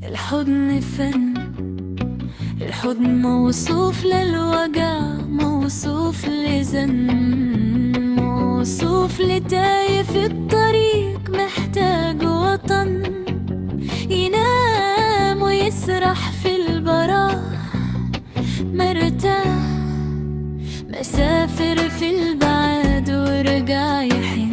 الحضن فن، الحضن موصوف للوجع، موصوف لزن، موصوف لتايه في الطريق محتاج وطن، ينام ويسرح في البراح مرتاح، مسافر في البعاد ورجع يحن.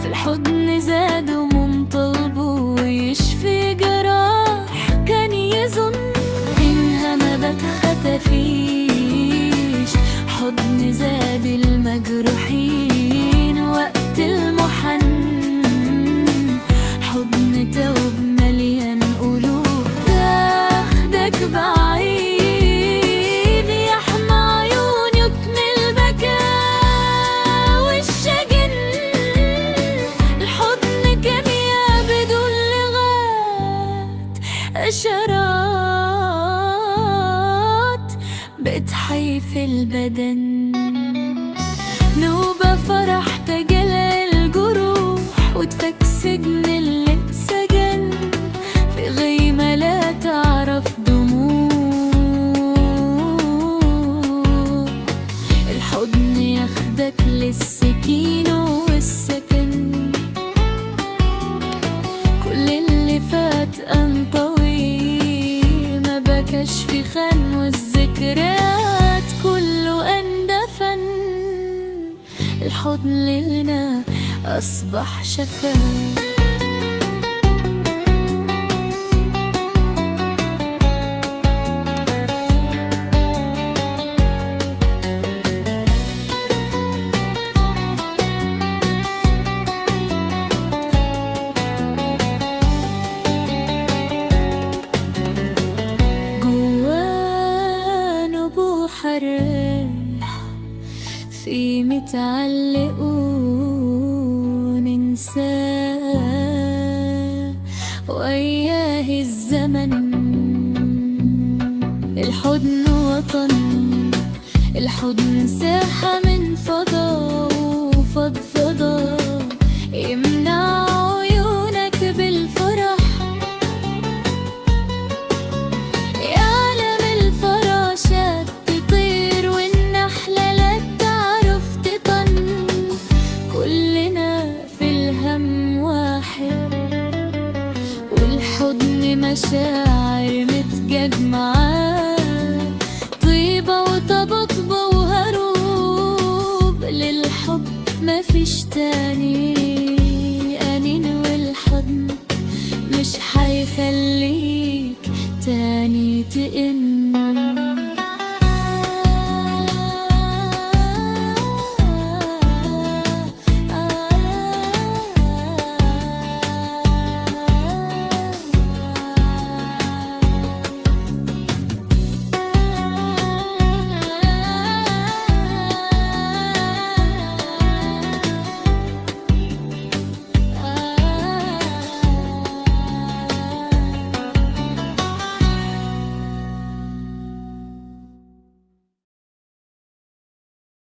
في الحضن زاد هموم طلبه ويشفي جراح كان يظن إنها ما بتختفيش. حضن زاد المجروحين وقت المحن، حضن توب مليان قلوب تاخدك بعيد، يحمى عيون يكمل بكاء والشجن. الحضن كيمياء بدون لغات، إشارات بتحيي في البدن. نوبة فرح تجلى الجروح وتفك سجن اللي اتسجن، في غيمة لا تعرف دموع. الحضن ياخدك للسكين والسكن، كل اللي فات انطوي ما بكاش في خان، والذكريات كله اندفن. الحضن لنا أصبح شفاء. جوا نبوح الريح في متعلقون ننساه وياه الزمن. الحضن وطن، الحضن ساحة من فضا وفضفضة، يمنع عيونك بالفرح، يعلم الفراشات تطير والنحلة لا تعرف تطن. كلنا في الهم واحد، والحضن مشاعر متجمعة، طيبة وطبطبة وهروب للحب مفيش تاني أنين. والحضن مش حيخليك تاني تئن.